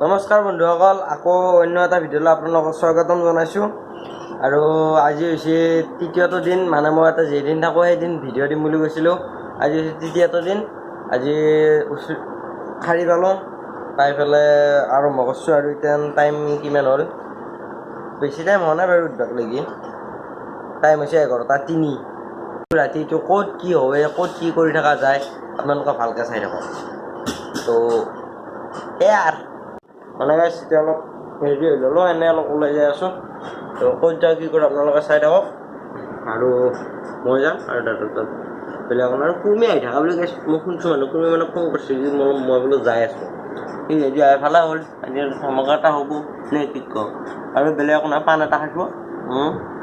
নমস্কাৰ বন্ধুসকল, আকৌ অন্য এটা ভিডিঅ'লৈ আপোনালোকক স্বাগতম জনাইছোঁ। আৰু আজি হৈছে তৃতীয়টো দিন, মানে মই এটা যেইদিন থাকোঁ সেইদিন ভিডিঅ' দিম বুলি কৈছিলোঁ। আজি হৈছে তৃতীয়টো দিন। আজি শাৰী পালোঁ, পাই পেলাই আৰম্ভ কৰিছোঁ। আৰু এতিয়া টাইম কিমান হ'ল? বেছি টাইম হোৱা নাই বাৰু উদ্ধাক লাগি। টাইম হৈছে 11:03। ৰাতিটো ক'ত কি হয়, ক'ত কি কৰি থকা যায় আপোনালোকে ভালকৈ চাই থাকক। তো সেয়াৰ মানে গাইছ, এতিয়া অলপ ৰেডি হৈ ল'লোঁ, এনেই অলপ ওলাই যাই আছোঁ। তো ক'ত যাওঁ কি কৰোঁ আপোনালোকে চাই থাকক। আৰু মই যাম আৰু দাদা তাত বেলেগ আৰু কুৰ্মী আহি থকা বুলি কৈছোঁ। মই শুনিছোঁ মানুহ কুৰ্মী মানে ফোন কৰিছোঁ যে মই বোলো যাই আছোঁ। সি যদি আহি ভালে হ'ল, আজি ধমকা এটা হ'ব নে কি কওঁ। আৰু বেলেগ একো নহয়, পাণ এটা খাইছোঁ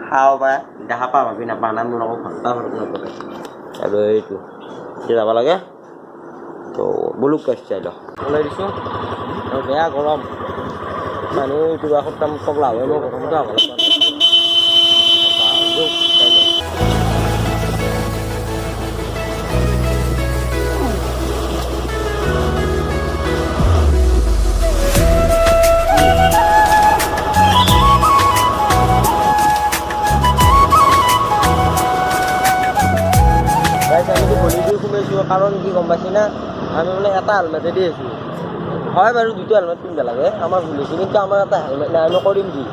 খাব পাৰে, দেখা পা ভাবি নাপায় নাই, মোৰ আকৌ ঘণ্টা ঘৰত নপৰে। আৰু এইটো এতিয়া যাব লাগে। তো বলুক গাইছ চাই লওঁ, ওলাই দিছোঁ। আৰু বেয়া গৰম, মানুহ কিবা সপ্তাহ পগলা হয়, মই গৰমটো আগলৈ আমি গলি দি সোমাইছোঁ। কাৰণ কি গম পাইছি না, আমি মানে এটা হেলমেটেদি আছোঁ। হয় বাৰু, দুটা হেলমেট পিন্ধিব লাগে, আমাৰ ভুল হৈছে। কিন্তু আমাৰ এটা হেলমেট নাই, আমি কৰিম কি?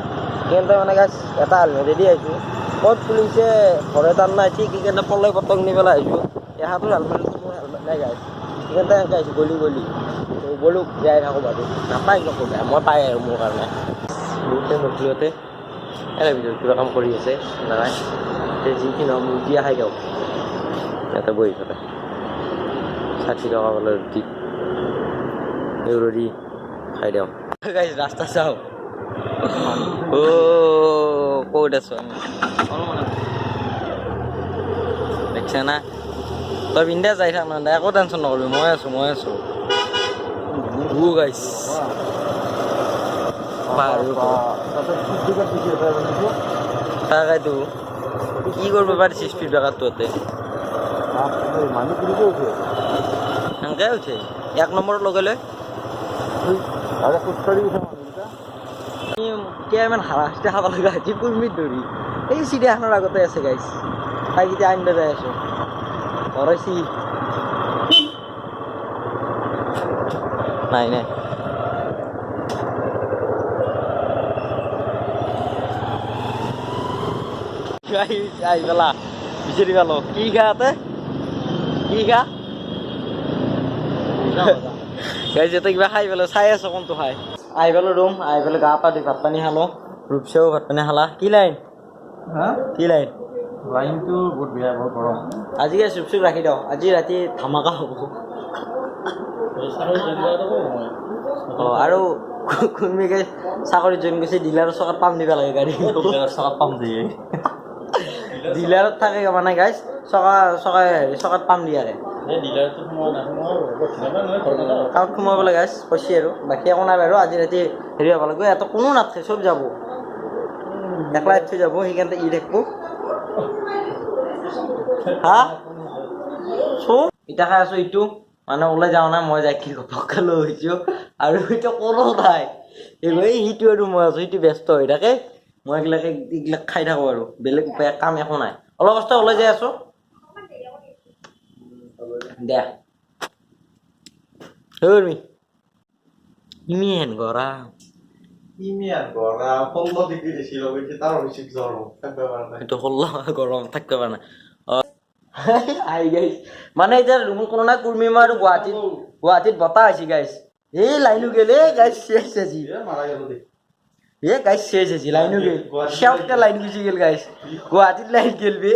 সেইকাৰণে মানে গাছ এটা হেলমেটেদি আহিছোঁ। ক'ত পুলিচে ঘৰে টান নাই ঠিক, সেইকাৰণে পলাই পতং নি পেলাই আহিছোঁ। এহাতৰ হেলমেট মোৰ হেলমেট নাই গাছ, সেইকাৰণে এনেকৈ আহিছোঁ গলি বলো যাই থাকোঁ বাৰু। নাপায় একো বেয়া, মই পাই আৰু মোৰ কাৰণে বহুতে নদীয়তে এনে ভিতৰত কিবা কাম কৰি আছে নাই। যিখিনি হওক ৰুটি খাই দিয়ক, ইয়াতে বহি পেলাই 60 টকা পালে ৰুটি ৰুটি খাই দিওঁ। ৰাস্তা চাওঁ, ক'ত আছো আমি দেখছে না? তই বিন্দাছ যাই থাক না, একো টেনশ্যন নকৰিবি, মই আছোঁ গাইছ। তাকেতো কি কৰিব পাৰিছে স্পীড ব্ৰেকাৰটো তাতে সেনেকৈ উঠে 1 নম্বৰত লগাই লৈ এতিয়া ইমান হাৰাশাস্তি খাব লগা হৈছে কুৰ্মীত ধৰি। এই চিৰিয়াখানাৰ আগতে আছে গাইছ, তাইকেইটা আনিব যাই আছোঁ। ভৰাইছি নাই আহি পেলা বিচাৰি পালো। কি খাতে কি খা গাইছ, ইয়াতে কিবা খাই পেলাই চাই আছো কোনটো খাই। আহি পেলো ৰুম, আহি পেলাই গা পা ধুই ভাত পানী খালোঁ। ৰূপচাও ভাত পানী খালা। কি লাইন কি লাইন? লাইনটো বহুত বেয়া, বহুত গৰম। আজি চুপ ৰাখি দিওঁ, আজি ৰাতি ধামাকা হ'ব। আৰু কুৰ্মীকে চাকৰিত জইন কৰিছে, ডিলাৰৰ চকাত পাম দিব লাগে গাড়ী। চকাত পাম দিয়ে, ডিলাৰত থাকে মানে গাইছ, চকাত পাম দিয়ে। কামত সোমাব লাগে গাইছ, কৈছে আৰু বাকী একো নাই বাৰু। আজি ৰাতি হেৰি হ'ব লাগিব, ইয়াতে কোনো নাথাকে, চব যাব একলা থৈ যাব। সেইকাৰণে ই থাকিব হা চব ইটা খাই আছো। ইটো মানে ওলাই যাওঁ নাই, মই যাই কি ঘপককৈ লৈ আহিছোঁ। আৰু সেইটো কোনো নাই, সিটো আৰু মই আছোঁ, সিটো ব্যস্ত হৈ থাকে। মই এইগিলাক খাই থাকোঁ আৰু বেলেগ কাম একো নাই। অলপ কষ্ট ওলাই যাই আছোঁ দে। ইমিয়ান গৰম, 16 ডিগ্ৰী দিছিল, তাৰ বেছি গৰম থাকিব পৰা নাই। এইটো 16 গৰম থাকিব পৰা নাই। আহি গাইছ, মানে এতিয়া ৰুমত কোনো নাই। কুৰ্মী মই আৰু গুৱাহাটীত বতাহ হৈছে গাইছ। এই লাইনো গেলে গাইছ, শেষ আজি গাইছ, শেষ আজি লাইনো গেল। শেষকে লাইন গুচি গেল গাইছ, গুৱাহাটীত লাইন গেল বে।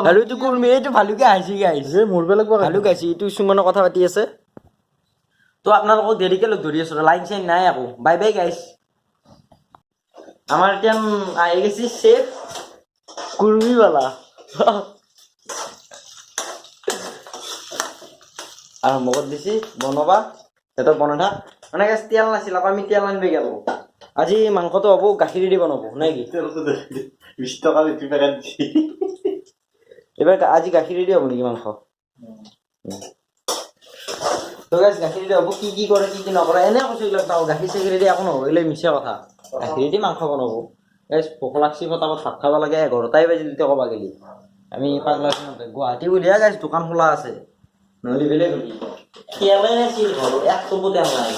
আৰু এইটো কুৰ্মী এইটো ভালুকে আহিছে গাইছ, মোৰ বেলেগ ভালুক আহিছে। এইটো কিছুমানে কথা পাতি আছে। তো আপোনালোকক দেৰিকে লগ ধৰি আছো, লাইন চাইন নাই আকৌ। বাই বাই গাইছ। আমাৰ এতিয়া আহি গৈছে চেফ কুৰ্মীৱালা। আৰম্ভ কৰি দিছি বনাবা, সিহঁতক বনাই থাক। মানে গাইছ তেল নাছিল, আকৌ আমি তেল আনিব গেলো। আজি মাংসটো হ'ব গাখীৰেদি বনাব নে কি? 20 টকা বেছি পেকেট দিছি। এইবাৰ আজি গাখীৰেদি হ'ব নেকি মাংস? তো গাইছ গাখীৰ দি হ'ব কি কৰে কি নকৰে এনে কৈছোঁ এইবিলাক তাও গাখীৰ চাখীৰ দি একো নহয় এইবিলাক মিছা কথা গাখীৰ দি মাংস বনাব গাইছ ভোক লাগছি পটাপট ভাত খাব লাগে 11টাই বাজিল তেতিয়া ক'বা গেলি আমি পাগলা গুৱাহাটী বুলিহে গাইছ দোকান খোলা আছে নহ'লে বেলেগ তেলে নাছিল ঘৰ এক টুপু তেল নাই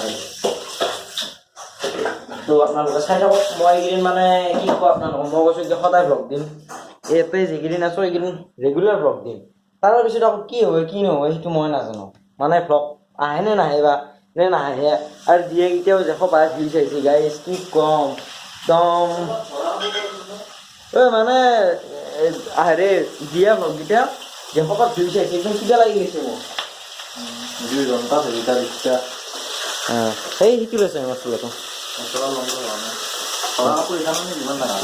তো আপোনালোকে চাই থাকক মই এইকেইদিন মানে কি ক'ব আপোনালোকক মই কৈছোঁ যে সদায় ভ্লগ দিম ইয়াতে যিকেইদিন আছোঁ এইকেইদিন ৰেগুলাৰ ভ্লগ দিম তাৰ পিছত আকৌ কি হয় কি নহয় সেইটো মই নাজানো মানে ভ্লগ আহে নে নাহে বা নে নাহে আৰু দিয়ে কেতিয়াও যে সবাই ভিউ চাইছে গাইছ কি ক'ম একদম মানে আহে দিয়া ভ্লগকেইটা যে সবাই ভিউ চাইছে একদম কিবা লাগি গৈছে মোৰ 2 ঘণ্টা ধৰিটা দিছা সেই শিকি লৈছে মছলাটো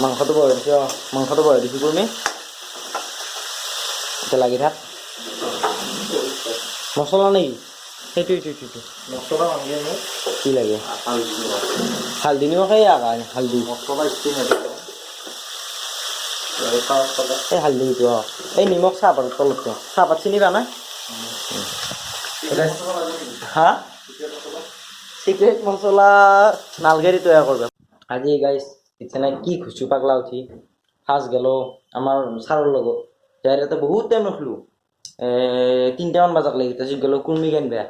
মাংসটো বহাই দিছোঁ মাংসটো বহাই দিছোঁ তুমি এতিয়া লাগি থাক মছলা নেকি সেইটো মছলা মাংগে মোক কি লাগে হালধি নিমখ সেই হালধি মছলা স্টিং এই হালধিটো এই নিমখ চাহপাতৰ তলতটো চাহপাত চিনি পা না হা চিক্ৰেট মছলা নালগেৰি তৈয়াৰ কৰিব আজি গাইছ ইতেনে কি খুচু পাগলা উঠি ফাৰ্ষ্ট গেলো আমাৰ ছাৰৰ লগত যাই ইয়াতে বহুত টাইম ৰখিলোঁ 3টামান বজাক লাগি তাৰপিছত গ'লোঁ কুৰ্মি কিনবা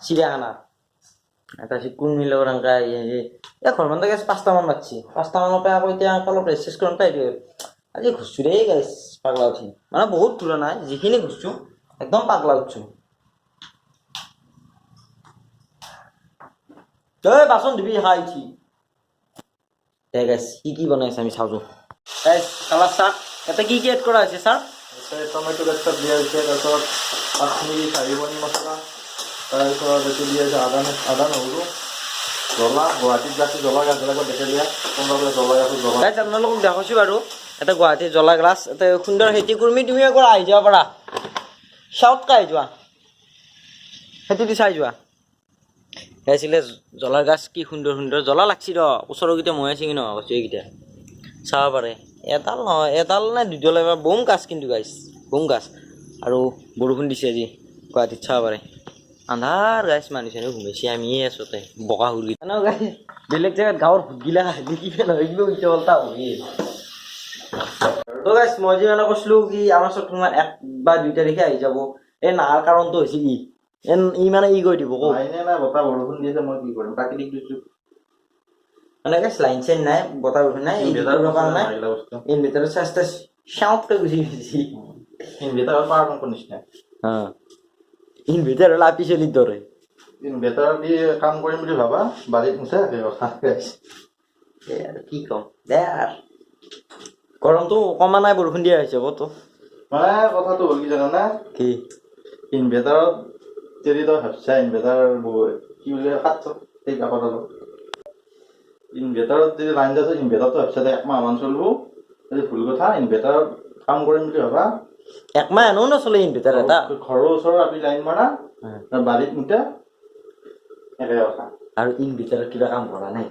চিৰিয়াখানা তাৰপিছত কুৰ্মিৰ লগত এনেকৈ ঘৰমান গেছ 5টামান বাজছি 5টামানৰ পৰা আকৌ এতিয়া অলপ ৰেষ্ট চেষ্ট কৰোঁতে আজি ঘুৰছোঁ দেই গাইছ পাগলা উঠি মানে বহুত ঘূৰা নাই যিখিনি ঘুৰছোঁ একদম পাগলা উঠছোঁ এই বাচন ধুবি খাই উঠি দে গাইছ কি বনাইছে আমি চাওঁ গাইছ কালাৰ চাহ ইয়াতে কি এড কৰা হৈছে ছাৰ টমেটো পেষ্ট দিয়া হৈছে তাৰপিছত কাশ্মীৰী চাৰিবনী মছলা তাৰপিছত এইটো দিয়া হৈছে আদা নহৰু জ্বলা গুৱাহাটীত গাছটো জ্বলা গাছবিলাকত দেখে দিয়া কোনোবা জ্বলা গাছটো জ্বলা গাইছ আপোনালোকক দেখাইছোঁ বাৰু এটা গুৱাহাটীৰ জ্বলা গ্লাছ এটা সুন্দৰ খেতি কুৰ্মি তুমি একবাৰ আহি যাব পাৰা চাউথকৈ আহি যোৱা খেতিটো চাই যোৱা গাইছিলে জ্বলাৰ গাছ কি সুন্দৰ জ্বলা লাগছি ৰ ওচৰৰকেইটা মই ছিঙি নহয় কৈছোঁ এইকেইটা চাব পাৰে এডাল নহয় এডাল নে দুডাল এবাৰ বম গাছ কিন্তু গাইছ বম গাছ আৰু বৰষুণ দিছে আজি গুৱাহাটীত চাব পাৰে আন্ধাৰ গাইছ মানুহ চানুহ ঘুমাইছে আমিয়ে আছোঁ তাই বকা সুৰগি গাইছ বেলেগ জেগাত গাঁৱৰ ভুতগিলা দেখি নহয় কিবা উল্টা পাল্টা হৈ তো গাইছ মই যি মানে কৈছিলোঁ কি আমাৰ চব তোমাৰ 1 বা 2 তাৰিখে আহি যাব এই নাহাৰ কাৰণটো হৈছে ই মানে ই কৰি দিব কৌ নাই বতাহ বৰষুণ দি আছে মই কি কৰিম প্ৰাকৃতিক দুৰ্যোগ মানে গাইছ লাইন চাইন নাই বতাহ বৰষুণ নাই ইনভাৰ্টাৰৰ চাৰ্জটা চাউতকৈ গুচি গৈছে ইনভাৰ্টাৰৰ পাৱাৰ বেংকৰ নিচিনা ইনভাৰ্টাৰ লাপি চলিৰ দৰে ইনভাৰ্টাৰ দি কাম কৰিম বুলি ভাবা বাৰীত মুঠে কথা আৰু কি ক'ম দে আৰু গৰমটো কমা নাই বৰষুণ দিয়া হৈছে ক'তো মানে কথাটো হ'ল কি জানানে কি ইনভাৰ্টাৰত যদি তই ভাবছা ইনভাৰ্টাৰ কি বুলি কাটছ সেই কাপড়ডালত ইনভাৰ্টাৰত যদি লাইন যাইছ ইনভাৰ্টাৰটো ভাবছা 1 মাহমান চলিব যদি ভুল কথা ইনভাৰ্টাৰত কাম কৰিম বুলি ভাবা 1 মাহ এনেও নচলে ইনভাৰ্টাৰ এটা ঘৰৰ ওচৰৰ আপি লাইন মাৰা বাৰীত মুঠে একে কথা আৰু ইনভাৰ্টাৰত কিবা কাম কৰা নাই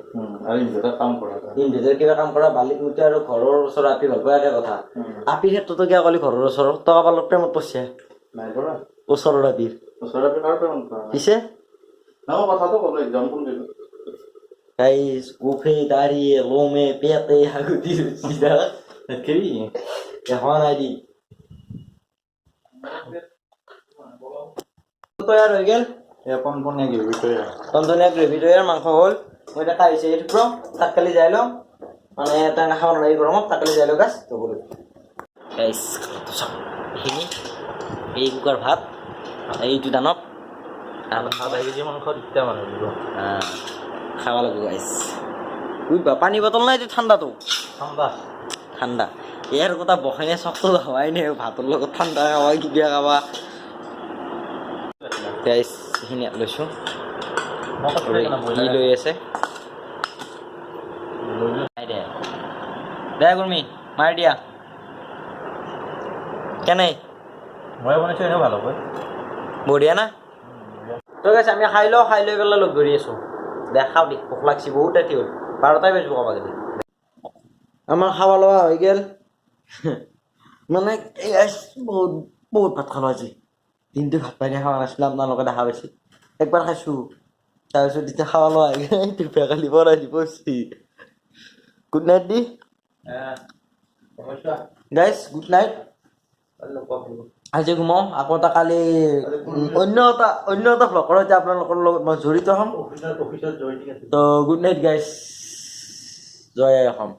আৰু ইনভাৰ্টাৰ কাম কৰা ইনভাৰ্টাৰ কিবা কাম কৰা বালিত মুঠে আৰু ঘৰৰ ওচৰৰ আপি ভাল পোৱা একে কথা আপিৰ ক্ষেত্ৰতো কিয় ক'লি ঘৰৰ ওচৰৰ টকা পালত প্ৰেমত পৰছে নাই কৰা ওচৰৰ আপিৰ ওচৰৰ আপি কাৰ পেমেণ্ট কৰা পিছে মই কথাটো ক'লো এক্সাম্পল দিলোঁ গাইছ উফে দাঁড়িয়ে লোমে পেটে হাগুতি চিধা খেলি এখন নাই দি তৈয়াৰ হৈ গেল পনপনীয়া গ্ৰেভি তৈয়াৰ টনটনীয়া গ্ৰেভি তৈয়াৰ মাংস হ'ল মই এতিয়া খাইছে এই টুকুৰ তাক কালি যাই লওঁ মানে টেঙা খাব নোৱাৰি গৰমত তাক কালি যাই লওঁ গাছ তো বোলো গাইছ এইখিনি এই কুকাৰ ভাত এইটো দানক আধা কেজি মাংস 2টা মানুহ দিব খাব লাগিব গাইছ বুঝবা পানী বটল নাই এইটো ঠাণ্ডাটো ঠাণ্ডা ইয়াৰ কথা বখাইনে চকটো হোৱাই নাই ভাতৰ লগত ঠাণ্ডা খাবা কিবা খাবা গাইছ এইখিনি লৈছোঁ কি লৈ আছে দে গুৰমি মাৰি দিয়া কেনে মই বনাইছোঁ এনেও ভাল হ'ব বঢ়িয়া না তো গাইছ আমি খাই লৈ পেলাই লগ ধৰি আছোঁ দে খাওঁ দে ভোক লাগছি বহুত ৰাতি হ'ল 12টাই বাজিব ক'বা গ'লে আমাৰ খাৱা লোৱা হৈ গ'ল মানে বহুত ভাত খালোঁ আজি দিনটো ভাত পানী খাৱা নাছিলোঁ আপোনালোকে দেখা পাইছে একবাৰ খাইছোঁ তাৰপিছত এতিয়া খাৱা লোৱা তোৰ কালি বনাই দিব গুড নাইট দি গাইজ গুড নাইট আজি ঘুমাওঁ আকৌ এটা কালি অন্য এটা ভ্লগৰ সৈতে আপোনালোকৰ লগত মই জড়িত হ'ম অফিচত জইনিং আছে তো গুড নাইট গাইজ জয় আই অসম